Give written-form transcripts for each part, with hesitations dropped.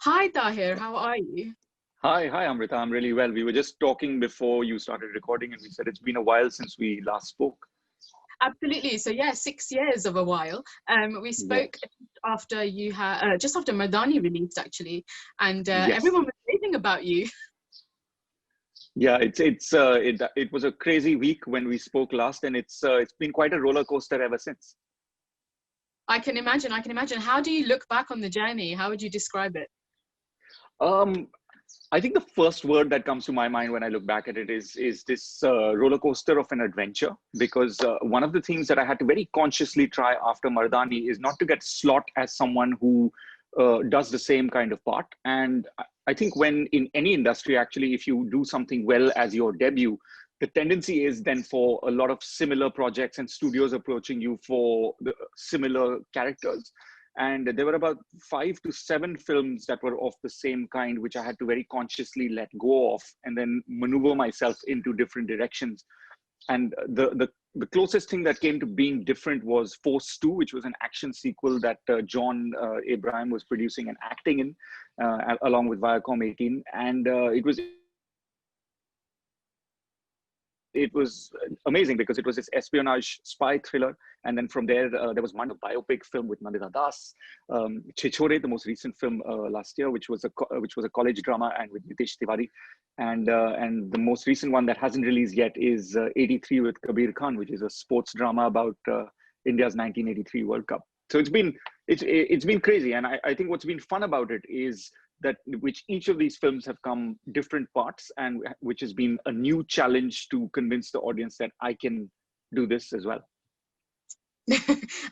Hi, Tahir. How are you? Hi, Amrita. I'm really well. We were just talking before you started recording, and we said it's been a while since we last spoke. Absolutely. So yeah, 6 years of a while. We Yeah. spoke after you had just after Madani released actually, and Yes. everyone was raving about you. Yeah. It was a crazy week when we spoke last, and it's been quite a roller coaster ever since. I can imagine. I can imagine. How do you look back on the journey? How would you describe it? Um, I think the first word that comes to my mind when I look back at it is this roller coaster of an adventure. Because one of the things that I had to very consciously try after Mardani is not to get slot as someone who does the same kind of part. And I think when in any industry, actually, if you do something well as your debut, the tendency is then for a lot of similar projects and studios approaching you for the similar characters. And there were about 5 to 7 films that were of the same kind, which I had to very consciously let go of and then maneuver myself into different directions. And the closest thing that came to being different was Force 2, which was an action sequel that John Abraham was producing and acting in, along with Viacom 18. And it was amazing because it was this espionage spy thriller. And then from there, there was one biopic film with Nandita Das, Chichore, the most recent film last year, which was a college drama, and with Nitesh Tiwari. And the most recent one that hasn't released yet is 83 with Kabir Khan, which is a sports drama about India's 1983 World Cup. So it's been crazy. And I think what's been fun about it is that which each of these films have come different parts, and which has been a new challenge to convince the audience that I can do this as well.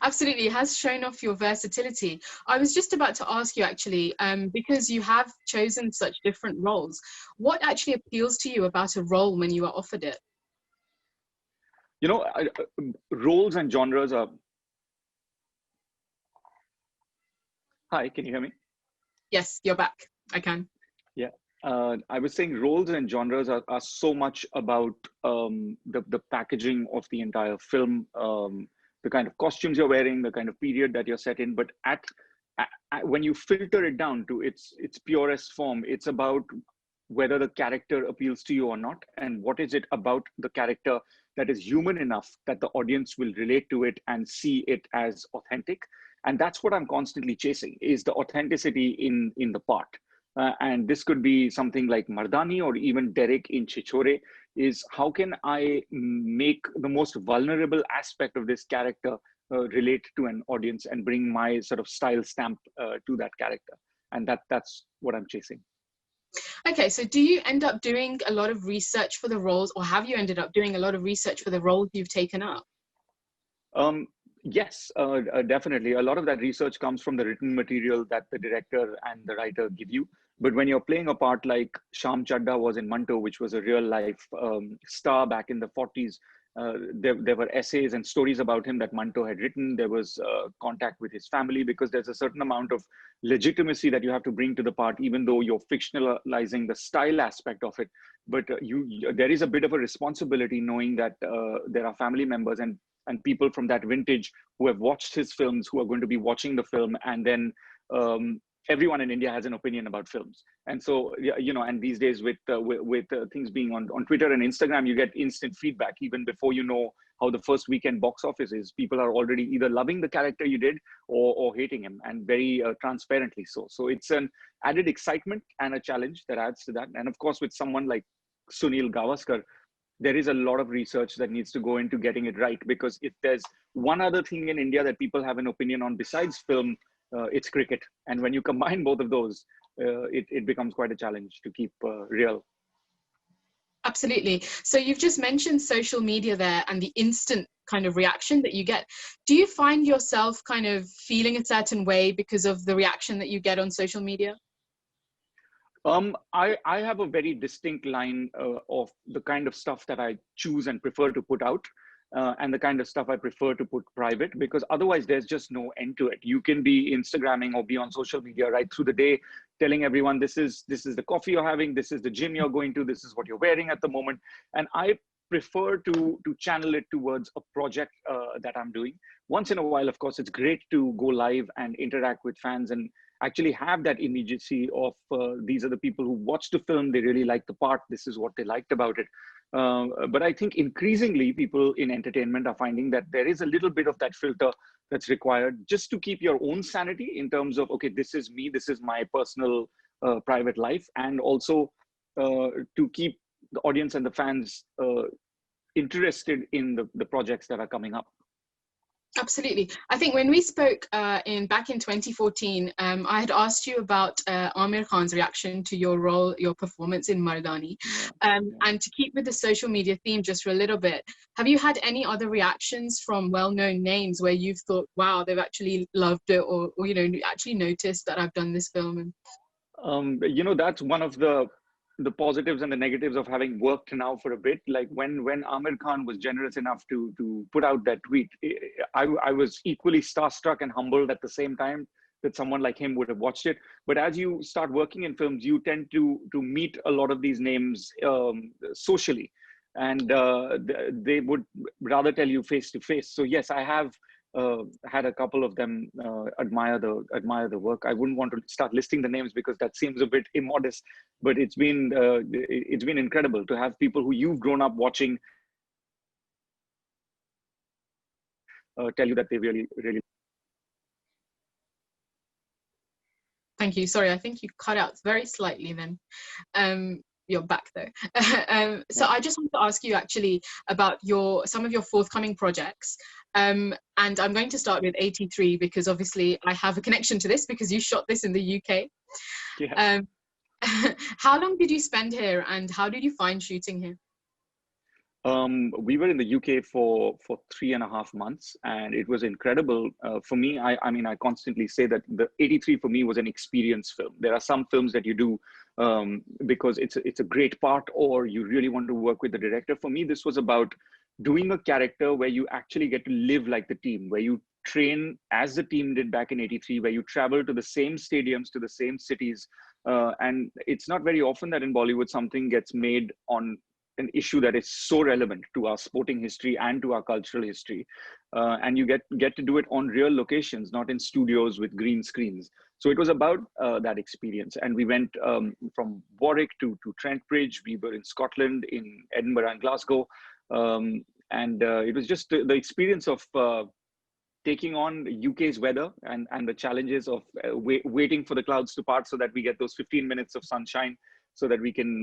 Absolutely, it has shown off your versatility. I was just about to ask you actually, because you have chosen such different roles, what actually appeals to you about a role when you are offered it? You know, roles and genres are. Hi, can you hear me? Yes, you're back. I can. Yeah. I was saying roles and genres are so much about the packaging of the entire film, the kind of costumes you're wearing, the kind of period that you're set in. But when you filter it down to its purest form, it's about whether the character appeals to you or not, and what is it about the character that is human enough that the audience will relate to it and see it as authentic. And that's what I'm constantly chasing, is the authenticity in the part. And this could be something like Mardani or even Derek in Chichore, is how can I make the most vulnerable aspect of this character relate to an audience and bring my sort of style stamp to that character. And that's what I'm chasing. Okay, so do you end up doing a lot of research for the roles, or have you ended up doing a lot of research for the roles you've taken up? Yes, definitely. A lot of that research comes from the written material that the director and the writer give you. But when you're playing a part like Sham Chadda was in Manto, which was a real life star back in the 40s, there were essays and stories about him that Manto had written. There was contact with his family, because there's a certain amount of legitimacy that you have to bring to the part, even though you're fictionalizing the style aspect of it. But there is a bit of a responsibility knowing that there are family members and people from that vintage who have watched his films, who are going to be watching the film, and then everyone in India has an opinion about films. And so, and these days with things being on Twitter and Instagram, you get instant feedback even before you know how the first weekend box office is. People are already either loving the character you did or hating him, and very transparently so. So it's an added excitement and a challenge that adds to that. And of course, with someone like Sunil Gavaskar, there is a lot of research that needs to go into getting it right, because if there's one other thing in India that people have an opinion on besides film, it's cricket. And when you combine both of those, it becomes quite a challenge to keep real. Absolutely. So you've just mentioned social media there and the instant kind of reaction that you get. Do you find yourself kind of feeling a certain way because of the reaction that you get on social media? I have a very distinct line of the kind of stuff that I choose and prefer to put out, and the kind of stuff I prefer to put private, because otherwise there's just no end to it. You can be Instagramming or be on social media right through the day, telling everyone this is the coffee you're having, this is the gym you're going to, this is what you're wearing at the moment. And I prefer to channel it towards a project that I'm doing. Once in a while, of course, it's great to go live and interact with fans. And actually have that immediacy of these are the people who watched the film, they really liked the part, this is what they liked about it. But I think increasingly people in entertainment are finding that there is a little bit of that filter that's required just to keep your own sanity in terms of, okay, this is me, this is my personal private life, and also to keep the audience and the fans interested in the projects that are coming up. Absolutely. I think when we spoke back in 2014, I had asked you about Amir Khan's reaction to your role, your performance in Mardani. And to keep with the social media theme just for a little bit, have you had any other reactions from well-known names where you've thought, wow, they've actually loved it, or you know, actually noticed that I've done this film? You know, that's one of the positives and the negatives of having worked now for a bit. Like when Amir Khan was generous enough to put out that tweet, I was equally starstruck and humbled at the same time that someone like him would have watched it. But as you start working in films, you tend to meet a lot of these names socially, and they would rather tell you face to face. So yes, I have had a couple of them admire the work. I wouldn't want to start listing the names because that seems a bit immodest, but it's been incredible to have people who you've grown up watching tell you that they really. Thank you. Sorry, I think you cut out very slightly then. You're back though. So I just want to ask you actually about some of your forthcoming projects. And I'm going to start with 83 because obviously I have a connection to this because you shot this in the UK. Yeah. How long did you spend here and how did you find shooting here? We were in the UK for 3.5 months, and it was incredible for me. I mean, I constantly say that the 83 for me was an experience film. There are some films that you do because it's a great part, or you really want to work with the director. For me, this was about doing a character where you actually get to live like the team, where you train as the team did back in 83, where you travel to the same stadiums, to the same cities. And it's not very often that in Bollywood something gets made on an issue that is so relevant to our sporting history and to our cultural history, and you get to do it on real locations, not in studios with green screens. So it was about that experience, and we went from Warwick to Trent Bridge. We were in Scotland, in Edinburgh and Glasgow, and it was just the experience of taking on UK's weather and the challenges of waiting for the clouds to part so that we get those 15 minutes of sunshine, so that we can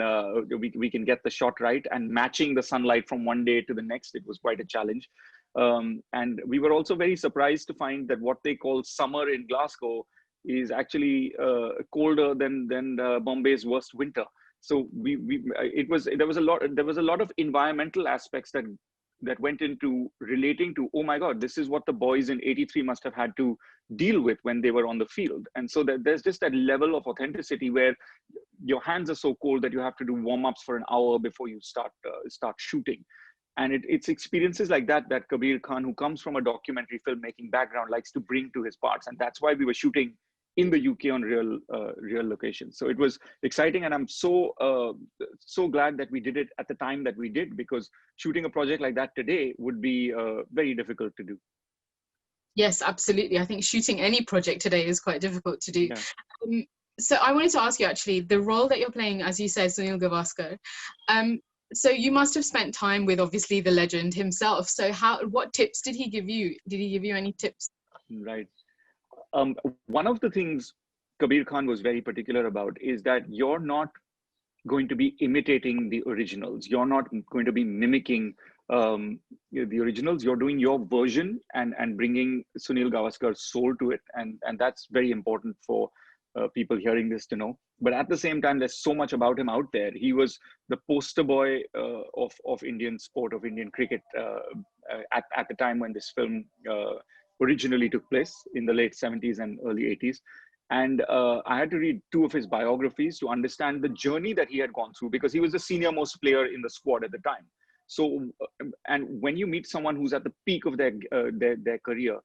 get the shot right, and matching the sunlight from one day to the next. It was quite a challenge. And we were also very surprised to find that what they call summer in Glasgow is actually colder than Bombay's worst winter. So there was a lot of environmental aspects that went into relating to, oh my God, this is what the boys in 83 must have had to deal with when they were on the field. And so there's just that level of authenticity where your hands are so cold that you have to do warm-ups for an hour before you start shooting. And it's experiences like that Kabir Khan, who comes from a documentary filmmaking background, likes to bring to his parts. And that's why we were shooting in the UK on real locations. So it was exciting, and I'm so glad that we did it at the time that we did, because shooting a project like that today would be very difficult to do. Yes, absolutely. I think shooting any project today is quite difficult to do. Yeah. So I wanted to ask you actually, the role that you're playing, as you said, Sunil Gavaskar. So you must have spent time with obviously the legend himself. So what tips did he give you? Did he give you any tips? Right. One of the things Kabir Khan was very particular about is that you're not going to be imitating the originals. You're not going to be mimicking the originals. You're doing your version and bringing Sunil Gavaskar's soul to it. And that's very important for people hearing this to know. But at the same time, there's so much about him out there. He was the poster boy of Indian sport, of Indian cricket at the time when this film originally took place in the late 70s and early 80s. And I had to read 2 of his biographies to understand the journey that he had gone through, because he was the senior most player in the squad at the time. So, and when you meet someone who's at the peak of their career,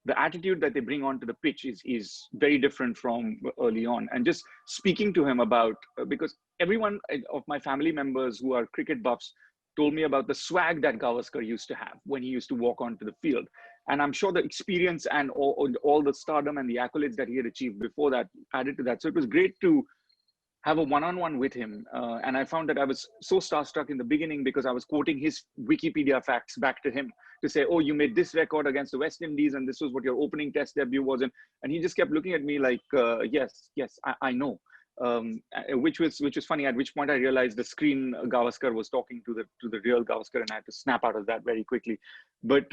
the attitude that they bring onto the pitch is very different from early on. And just speaking to him about, because everyone of my family members who are cricket buffs told me about the swag that Gavaskar used to have when he used to walk onto the field. And I'm sure the experience and all the stardom and the accolades that he had achieved before that added to that. So it was great to have a one-on-one with him. And I found that I was so starstruck in the beginning because I was quoting his Wikipedia facts back to him to say, oh, you made this record against the West Indies and this was what your opening test debut was. And he just kept looking at me like, yes, I know. Which was funny, at which point I realized the screen Gavaskar was talking to the real Gavaskar, and I had to snap out of that very quickly. But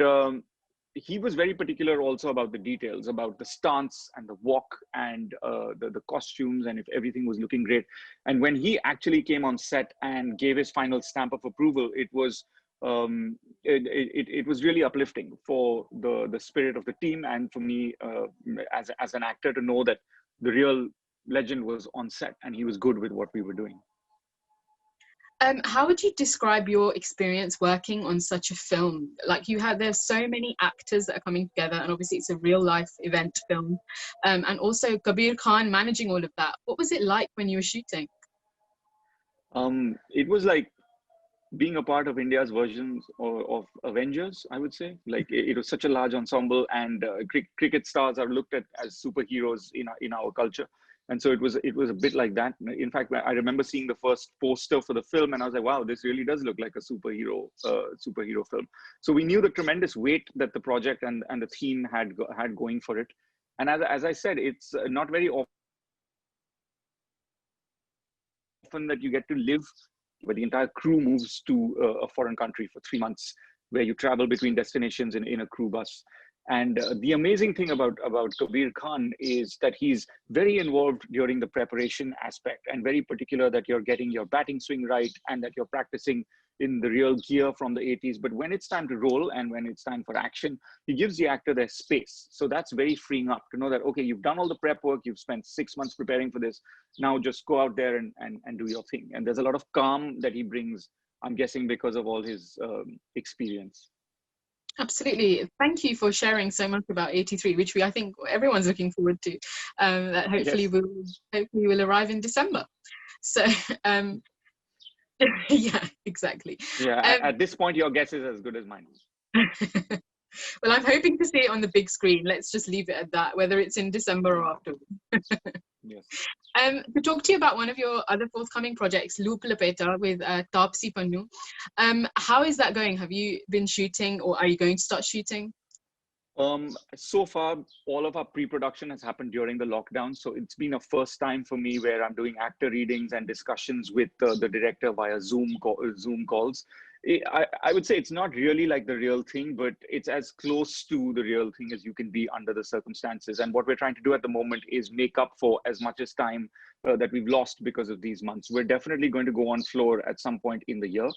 he was very particular also about the details, about the stance and the walk and the costumes, and if everything was looking great. And when he actually came on set and gave his final stamp of approval, it was really uplifting for the spirit of the team and for me as an actor to know that the real legend was on set and he was good with what we were doing. How would you describe your experience working on such a film? Like there's so many actors that are coming together, and obviously it's a real life event film. And also Amir Khan managing all of that. What was it like when you were shooting? It was like being a part of India's versions of Avengers, I would say. Like it was such a large ensemble, and cricket stars are looked at as superheroes in our culture. And so it was a bit like that. In fact, I remember seeing the first poster for the film, and I was like, wow, this really does look like a superhero film. So we knew the tremendous weight that the project and the theme had going for it. And as I said, it's not very often that you get to live where the entire crew moves to a foreign country for 3 months, where you travel between destinations in a crew bus. And the amazing thing about Amir Khan is that he's very involved during the preparation aspect, and very particular that you're getting your batting swing right and that you're practicing in the real gear from the 80s. But when it's time to roll and when it's time for action, he gives the actor their space. So that's very freeing up to know that, okay, you've done all the prep work, you've spent 6 months preparing for this. Now just go out there and do your thing. And there's a lot of calm that he brings, I'm guessing, because of all his experience. Absolutely. Thank you for sharing so much about 83, which I think everyone's looking forward to. That hopefully will arrive in December. So yeah, exactly. Yeah, at this point, your guess is as good as mine. Well, I'm hoping to see it on the big screen. Let's just leave it at that, whether it's in December or after. Yes. To talk to you about one of your other forthcoming projects, Looop Lapeta with Taapsee Pannu. How is that going? Have you been shooting, or are you going to start shooting? So far, all of our pre-production has happened during the lockdown. So it's been a first time for me where I'm doing actor readings and discussions with the director via Zoom calls. I would say it's not really like the real thing, but it's as close to the real thing as you can be under the circumstances. And what we're trying to do at the moment is make up for as much as time that we've lost because of these months. We're definitely going to go on floor at some point in the year.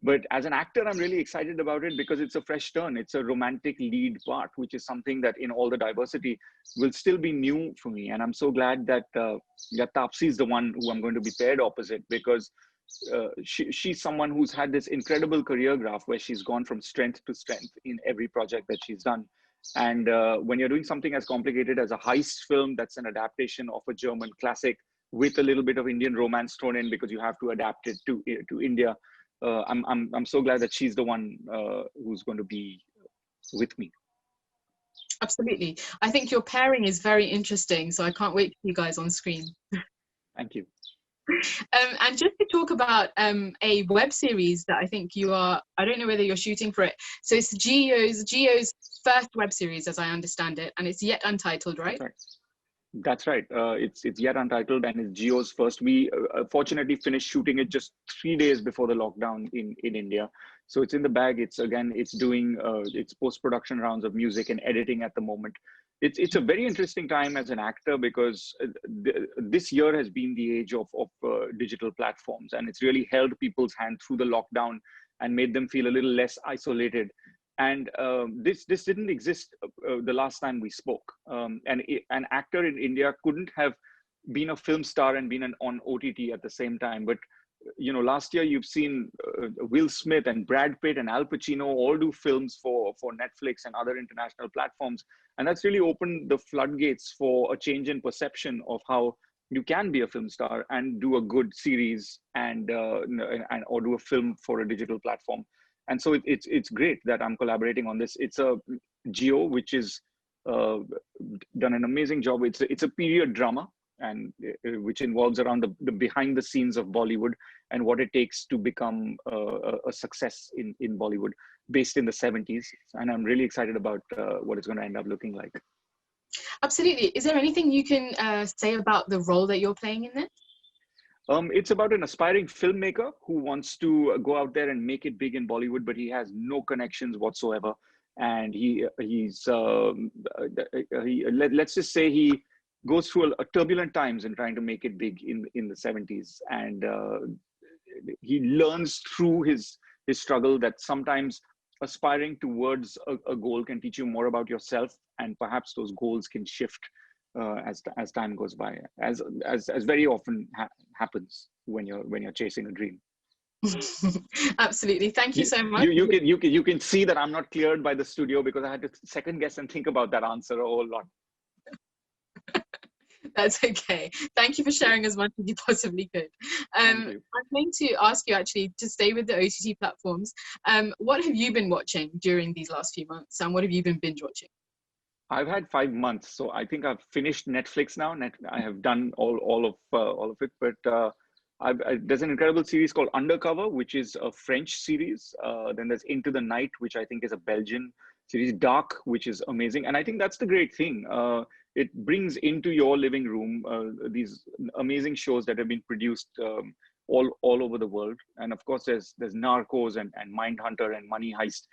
But as an actor, I'm really excited about it because it's a fresh turn. It's a romantic lead part, which is something that in all the diversity will still be new for me. And I'm so glad that Taapsee is the one who I'm going to be paired opposite, because she's someone who's had this incredible career graph where she's gone from strength to strength in every project that she's done. And when you're doing something as complicated as a heist film, that's an adaptation of a German classic with a little bit of Indian romance thrown in because you have to adapt it to India. I'm so glad that she's the one who's going to be with me. Absolutely. I think your pairing is very interesting, so I can't wait for you guys on screen. Thank you. And just to talk about a web series that I think I don't know whether you're shooting for it. So it's Jio's first web series, as I understand it, and it's yet untitled, right? That's right. It's yet untitled, and it's Jio's first. We fortunately finished shooting it just 3 days before the lockdown in India. So it's in the bag. It's doing its post-production rounds of music and editing at the moment. It's a very interesting time as an actor because this year has been the age of digital platforms, and it's really held people's hand through the lockdown and made them feel a little less isolated. And this didn't exist the last time we spoke. And an actor in India couldn't have been a film star and been on OTT at the same time. But last year you've seen Will Smith and Brad Pitt and Al Pacino all do films for Netflix and other international platforms. And that's really opened the floodgates for a change in perception of how you can be a film star and do a good series and or do a film for a digital platform. And so it's great that I'm collaborating on this. It's a Geo, which is done an amazing job. It's a period drama, and which involves around the behind the scenes of Bollywood and what it takes to become a success in Bollywood, based in the 70s. And I'm really excited about what it's going to end up looking like. Absolutely. Is there anything you can say about the role that you're playing in this? It's about an aspiring filmmaker who wants to go out there and make it big in Bollywood, but he has no connections whatsoever. And let's just say he goes through a turbulent times in trying to make it big in the 70s. And he learns through his struggle that sometimes aspiring towards a goal can teach you more about yourself, and perhaps those goals can shift as time goes by, as very often happens when you're chasing a dream. Absolutely. Thank you so much. You can see that I'm not cleared by the studio, because I had to second guess and think about that answer a whole lot. That's okay. Thank you for sharing as much as you possibly could. I'm going to ask you, actually, to stay with the OTT platforms. What have you been watching during these last few months, and what have you been binge watching? I've had 5 months, so I think I've finished Netflix now. I have done all of it, but there's an incredible series called Undercover, which is a French series. Then there's Into the Night, which I think is a Belgian series. Dark, which is amazing, and I think that's the great thing. It brings into your living room these amazing shows that have been produced all over the world. And of course, there's Narcos and Mindhunter and Money Heist,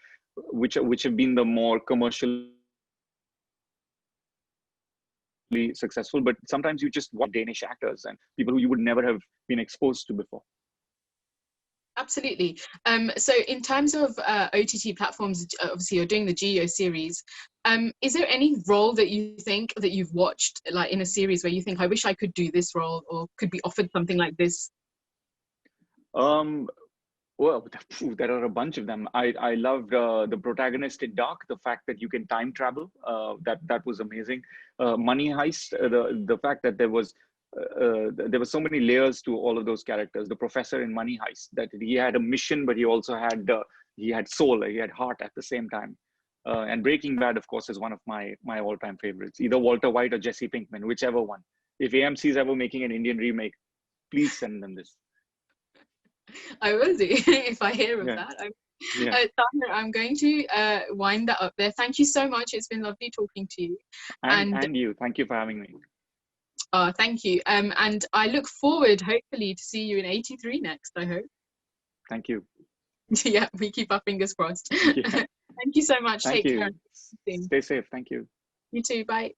which have been the more commercial successful, but sometimes you just watch Danish actors and people who you would never have been exposed to before. Absolutely. So in terms of OTT platforms, obviously you're doing the Geo series. Is there any role that you think that you've watched, like in a series, where you think, I wish I could do this role, or could be offered something like this? Well, there are a bunch of them. I loved the protagonist in Dark, the fact that you can time travel. That was amazing. Money Heist, the fact that there was so many layers to all of those characters. The professor in Money Heist, that he had a mission, but he also had soul, he had heart at the same time. And Breaking Bad, of course, is one of my all-time favorites. Either Walter White or Jesse Pinkman, whichever one. If AMC is ever making an Indian remake, please send them this. I will do if I hear of that. Tahir, I'm going to wind that up there. Thank you so much. It's been lovely talking to you. And you. Thank you for having me. Thank you. And I look forward, hopefully, to see you in 83 next, I hope. Thank you. Yeah, we keep our fingers crossed. Yeah. Thank you so much. Thank Take you. care. Stay safe. Thank you. You too. Bye.